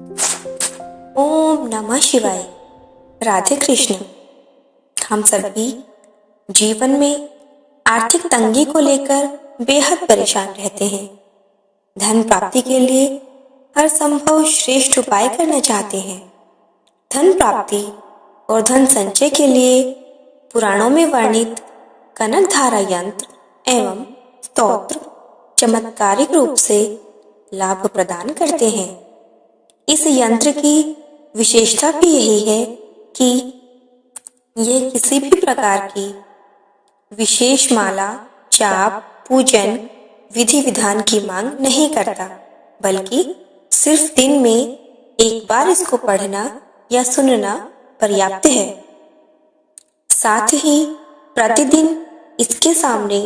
ओम नमः शिवाय। राधे कृष्ण। हम सभी जीवन में आर्थिक तंगी को लेकर बेहद परेशान रहते हैं। धन प्राप्ति के लिए हर संभव श्रेष्ठ उपाय करना चाहते हैं। धन प्राप्ति और धन संचय के लिए पुराणों में वर्णित कनक धारा यंत्र एवं स्तोत्र चमत्कारिक रूप से लाभ प्रदान करते हैं। इस यंत्र की विशेषता भी यही है कि यह किसी भी प्रकार की विशेष माला, जाप, पूजन, विधि विधान की मांग नहीं करता, बल्कि सिर्फ दिन में एक बार इसको पढ़ना या सुनना पर्याप्त है। साथ ही प्रतिदिन इसके सामने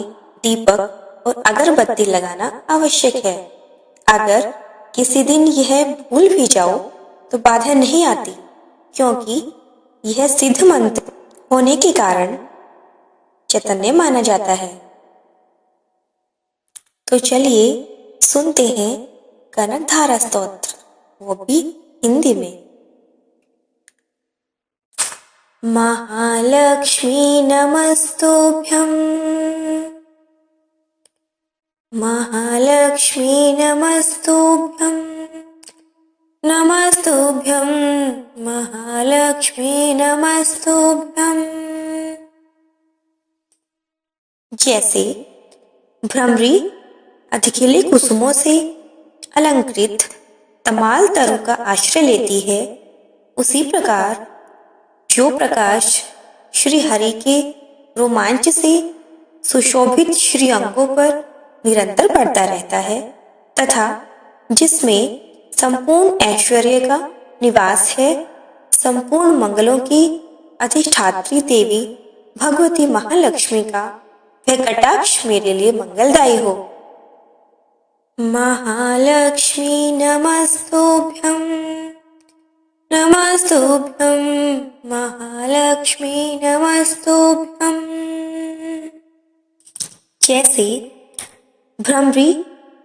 दीपक और अगरबत्ती लगाना आवश्यक है। अगर किसी दिन यह भूल भी जाओ तो बाधा नहीं आती, क्योंकि यह सिद्ध मंत्र होने के कारण चैतन्य माना जाता है। तो चलिए सुनते हैं कनक धारा स्तोत्र, वो भी हिंदी में। महालक्ष्मी नमस्तुभ्यं, महालक्ष्मी नमस्तुभ्यं, नमस्तुभ्यं महालक्ष्मी नमस्तुभ्यं। जैसे भ्रमरी अधिखिले कुसुमों से अलंकृत तमाल तरु का आश्रय लेती है, उसी प्रकार जो प्रकाश श्री हरि के रोमांच से सुशोभित श्री अंगों पर निरंतर पड़ता रहता है तथा जिसमें संपूर्ण ऐश्वर्य का निवास है, संपूर्ण मंगलों की अधिष्ठात्री देवी भगवती महालक्ष्मी का वह कटाक्ष मेरे लिए मंगलदायी हो। महालक्ष्मी नमस्तुभ्यं, नमस्तुभ्यं महालक्ष्मी नमस्तुभ्यं। जैसे भ्रमरी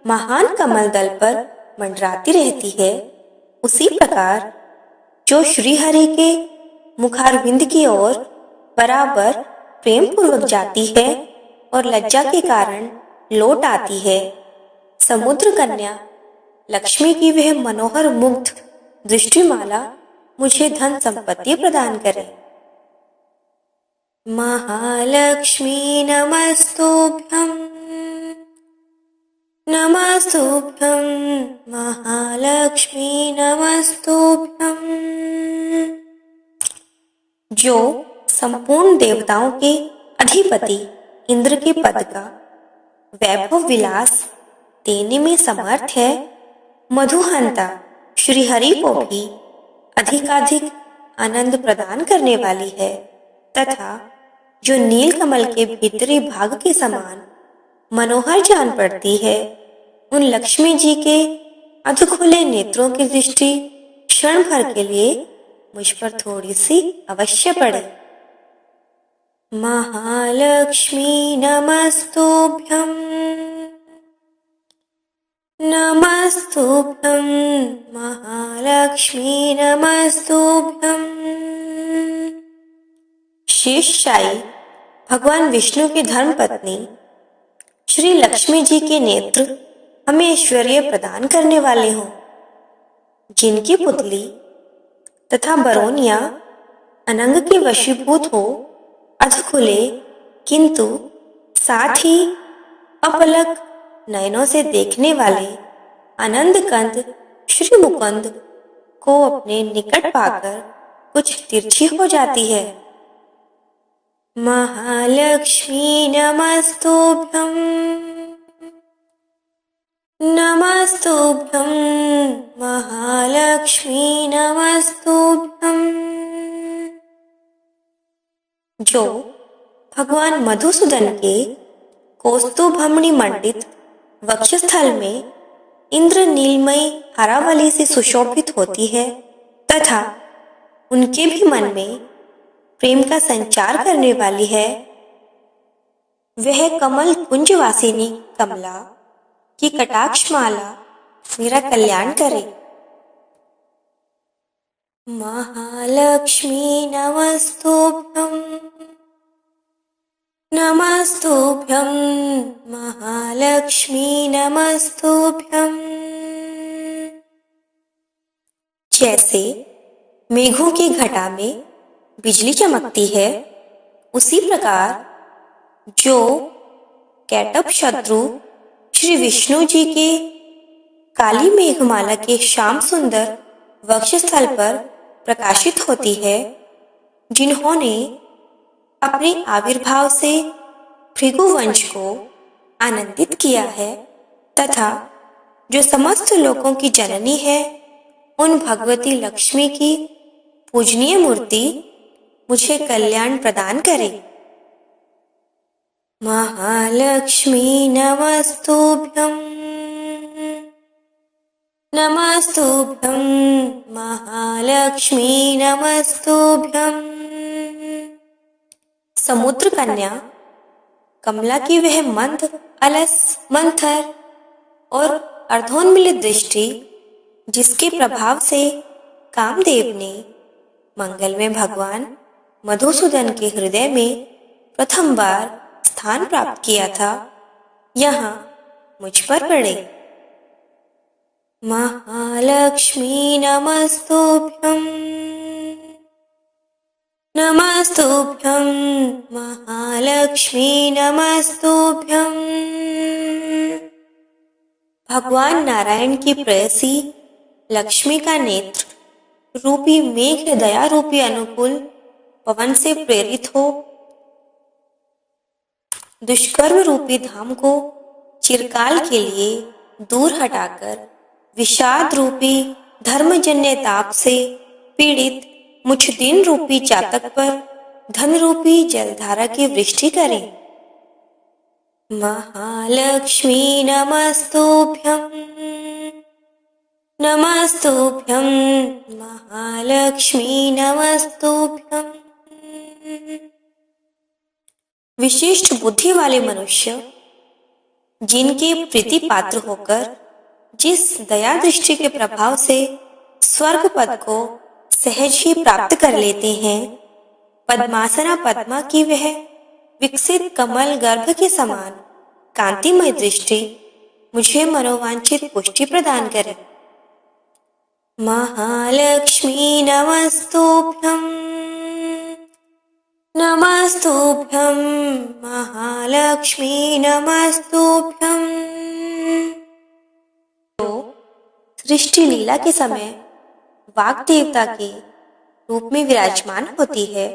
महान कमल दल पर मंडराती रहती है, उसी प्रकार जो श्री हरि के मुखारविंद की ओर बराबर प्रेम पूर्वक जाती है और लज्जा के कारण लौट आती है, समुद्र कन्या लक्ष्मी की वह मनोहर मुग्ध दृष्टिमाला मुझे धन संपत्ति प्रदान करे। महालक्ष्मी नमस्तुभ्यं, नमस्तुभ्यं महालक्ष्मी नमस्तुभ्यं। जो संपूर्ण देवताओं के अधिपति इंद्र के पद का वैभव विलास देने में समर्थ है, मधुहंता श्री हरि को भी अधिकाधिक आनंद प्रदान करने वाली है तथा जो नील कमल के भीतरी भाग के समान मनोहर जान पड़ती है, उन लक्ष्मी जी के अधखुले नेत्रों की दृष्टि क्षण भर के लिए मुझ पर थोड़ी सी अवश्य पड़े। महालक्ष्मी नमस्तुभ्यं, नमस्तुभ्यं महालक्ष्मी नमस्तुभ्यं। शेषशायी भगवान विष्णु की धर्मपत्नी श्री लक्ष्मी जी के नेत्र हमें ऐश्वर्य प्रदान करने वाले हों, जिनकी पुतली तथा बरौनिया अनंग के वशीभूत हो, अधखुले किंतु साथ ही अपलक नयनों से देखने वाले आनंद कंद श्री मुकुंद को अपने निकट पाकर कुछ तिरछी हो जाती है। महालक्ष्मी नमस्तुभ्यं, नमस्तुभ्यं महालक्ष्मी नमस्तुभ्यं। जो भगवान मधुसूदन के कौस्तुभमणि मंडित वक्षस्थल में इंद्र नीलमयी हरावली से सुशोभित होती है तथा उनके भी मन में प्रेम का संचार करने वाली है, वह कमल कुंजवासिनी कमला की कटाक्ष माला मेरा कल्याण करे। महालक्ष्मी नमस्तुभ्यं, नमस्तुभ्यं महालक्ष्मी नमस्तुभ्यं। जैसे मेघों की घटा में बिजली चमकती है, उसी प्रकार जो कैटभ शत्रु श्री विष्णु जी के काली मेघमाला के श्याम सुंदर वक्षस्थल पर प्रकाशित होती है, जिन्होंने अपने आविर्भाव से भृगुवंश को आनंदित किया है तथा जो समस्त लोकों की जननी है, उन भगवती लक्ष्मी की पूजनीय मूर्ति मुझे कल्याण प्रदान करे। महालक्ष्मी नमस्तुभ्यं, नमस्तुभ्यं महालक्ष्मी नमस्तुभ्यं। समुद्र कन्या कमला की वह मंद, अलस, मंथर और अर्धोन्मिलित दृष्टि, जिसके प्रभाव से कामदेव ने मंगल में भगवान मधुसूदन के हृदय में प्रथम बार स्थान प्राप्त किया था, यहाँ मुझ पर पड़े। महालक्ष्मी नमस्तुभ्यं, नमस्तुभ्यं महालक्ष्मी नमस्तुभ्यं। भगवान नारायण की प्रेयसी लक्ष्मी का नेत्र रूपी मेघ दया रूपी अनुकूल पवन से प्रेरित हो दुष्कर्म रूपी धाम को चिरकाल के लिए दूर हटाकर विषाद रूपी धर्मजन्य ताप से पीड़ित मुझ दिन रूपी चातक पर धन रूपी जलधारा की वृष्टि करें। महालक्ष्मी नमस्तुभ्यं, नमस्तुभ्यं महालक्ष्मी नमस्तुभ्यं। विशिष्ट बुद्धि वाले मनुष्य जिनके प्रीति पात्र होकर जिस दया दृष्टि के प्रभाव से स्वर्ग पद को सहज ही प्राप्त कर लेते हैं, पद्मासना पद्मा की वह विकसित कमल गर्भ के समान कांतिमय दृष्टि मुझे मनोवांछित पुष्टि प्रदान करे। महालक्ष्मी नमस्तुभ्यं, नमस्तुभ्यं महालक्ष्मी नमस्तुभ्यं। सृष्टि लीला के समय वाग देवता के रूप में विराजमान होती है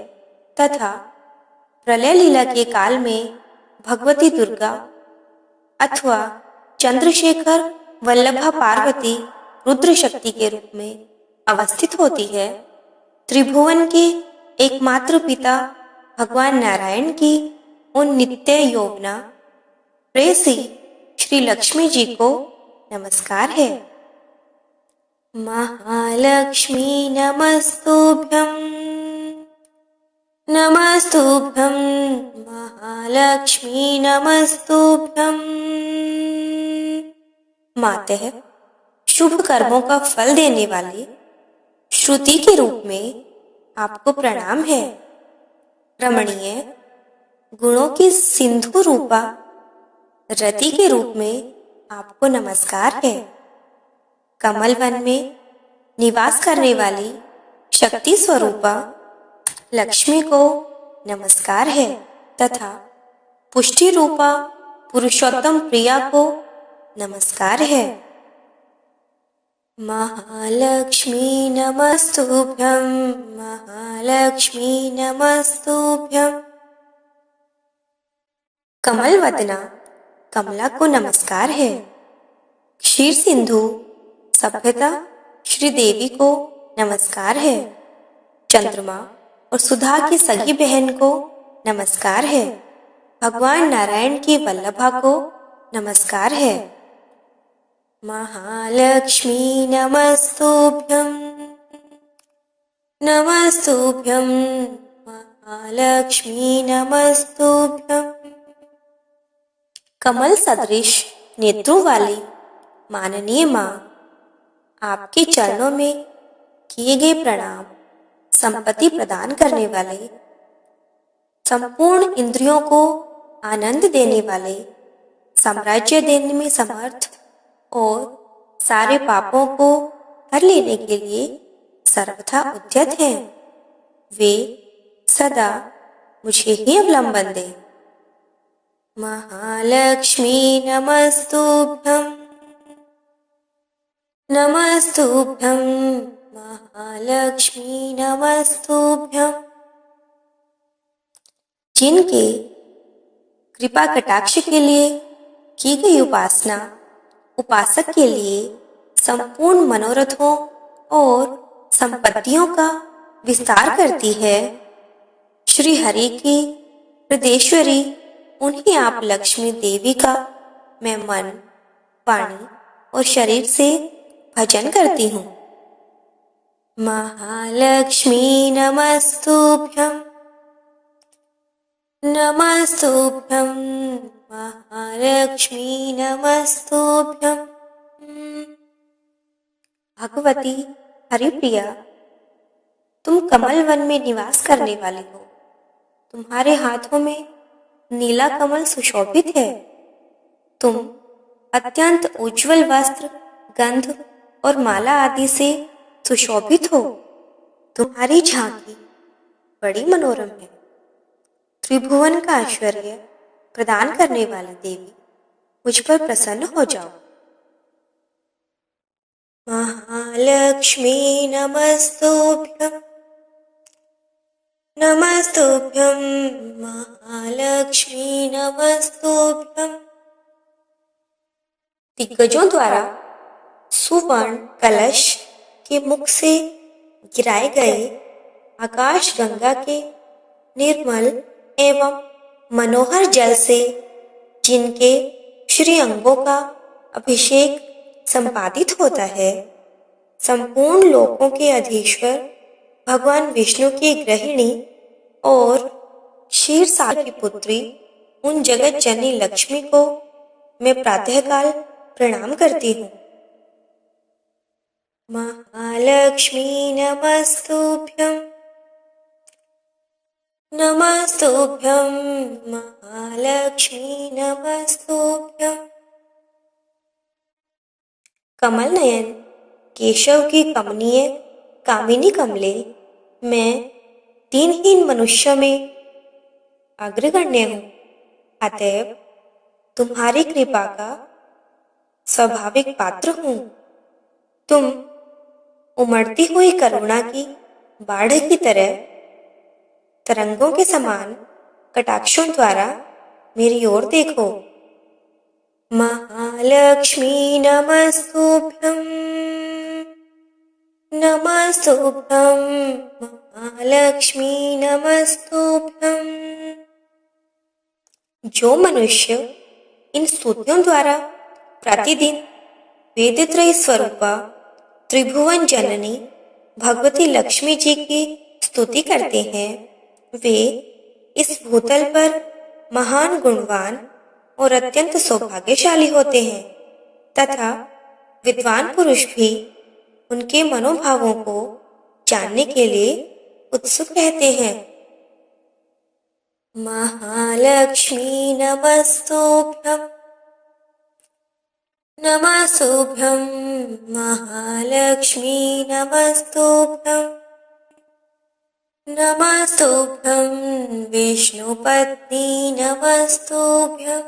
तथा प्रलय लीला के काल में भगवती दुर्गा अथवा चंद्रशेखर वल्लभा पार्वती रुद्र शक्ति के रूप में अवस्थित होती है। त्रिभुवन के एकमात्र पिता भगवान नारायण की उन नित्य यौवना प्रेयसी श्री लक्ष्मी जी को नमस्कार है। महालक्ष्मी नमस्तुभ्यं, नमस्तुभ्यं महालक्ष्मी नमस्तुभ्यं। मातः शुभ कर्मों का फल देने वाली श्रुति के रूप में आपको प्रणाम है। रमणीय गुणों की सिंधु रूपा रति के रूप में आपको नमस्कार है। कमल वन में निवास करने वाली शक्ति स्वरूपा लक्ष्मी को नमस्कार है तथा पुष्टि रूपा पुरुषोत्तम प्रिया को नमस्कार है। महालक्ष्मी नमस्तुभ्यं, महालक्ष्मी नमस्तुभ्यं। कमल वदना कमला को नमस्कार है। क्षीर सिंधु सभ्यता श्री देवी को नमस्कार है। चंद्रमा और सुधा की सगी बहन को नमस्कार है। भगवान नारायण की वल्लभा को नमस्कार है। महालक्ष्मी नमस्तुभ्यं, नमस्तुभ्यं महालक्ष्मी नमस्तुभ्यं। कमल सदृश नेत्रों वाली माननीय माँ, आपके चरणों में किए गए प्रणाम संपत्ति प्रदान करने वाले, संपूर्ण इंद्रियों को आनंद देने वाले, साम्राज्य देने में समर्थ और सारे पापों को हर लेने के लिए सर्वथा उद्यत हैं। वे सदा मुझे ही अवलंबन दें। महालक्ष्मी नमस्तुभ्यं, नमस्तुभ्यं महालक्ष्मी नमस्तुभ्यं। जिनके कृपा कटाक्ष के लिए की गई उपासना उपासक के लिए संपूर्ण मनोरथों और संपत्तियों का विस्तार करती है, श्री हरि की हृदयेश्वरी उन्हीं आप लक्ष्मी देवी का मैं मन, वाणी और शरीर से भजन करती हूँ। महालक्ष्मी नमस्तुभ्यं, नमस्तुभ्यं महालक्ष्मी नमस्तुभ्यं। भगवती हरिप्रिया, तुम कमल वन में निवास करने वाली हो। तुम्हारे हाथों में नीला कमल सुशोभित है। तुम अत्यंत उज्जवल वस्त्र, गंध और माला आदि से सुशोभित हो। तुम्हारी झांकी बड़ी मनोरम है। त्रिभुवन का ऐश्वर्य प्रदान करने वाली देवी, मुझ पर प्रसन्न हो जाओ। महालक्ष्मी नमस्तुभ्यं, नमस्तुभ्यं महालक्ष्मी नमस्तुभ्यं। दिग्गजों द्वारा सुवर्ण कलश के मुख से गिराए गए आकाश गंगा के निर्मल एवं मनोहर जल से जिनके श्री अंगों का अभिषेक संपादित होता है, संपूर्ण लोकों के अधीश्वर भगवान विष्णु की गृहिणी और क्षीरसागर की पुत्री उन जगत जननी लक्ष्मी को मैं प्रातःकाल प्रणाम करती हूँ। महालक्ष्मी नमस्तुभ्यं, नमस्तुभ्यं महालक्ष्मी नमस्तुभ्यं। कमल नयन केशव की कमनीय कामिनी कमले, मैं दीनहीन मनुष्य में अग्रगण्य हूँ। अतएव तुम्हारी कृपा का स्वाभाविक पात्र हूँ। तुम उमड़ती हुई करुणा की बाढ़ की तरह तरंगों के समान कटाक्षों द्वारा मेरी ओर देखो। महालक्ष्मी नमस्तुभ्यं, नमस्तुभ्यं महालक्ष्मी नमस्तुभ्यं। जो मनुष्य इन स्तुतियों द्वारा प्रतिदिन वेदत्रयी स्वरूपा त्रिभुवन जननी भगवती लक्ष्मी जी की स्तुति करते हैं, वे इस भूतल पर महान गुणवान और अत्यंत सौभाग्यशाली होते हैं तथा विद्वान पुरुष भी उनके मनोभावों को जानने के लिए उत्सुक रहते हैं। महालक्ष्मी नमस्तुभ्यं, नमस्तुभ्यं महालक्ष्मी नमस्तुभ्यं। नमस्तुभ्यं विष्णुपत्नी नमस्तुभ्यं।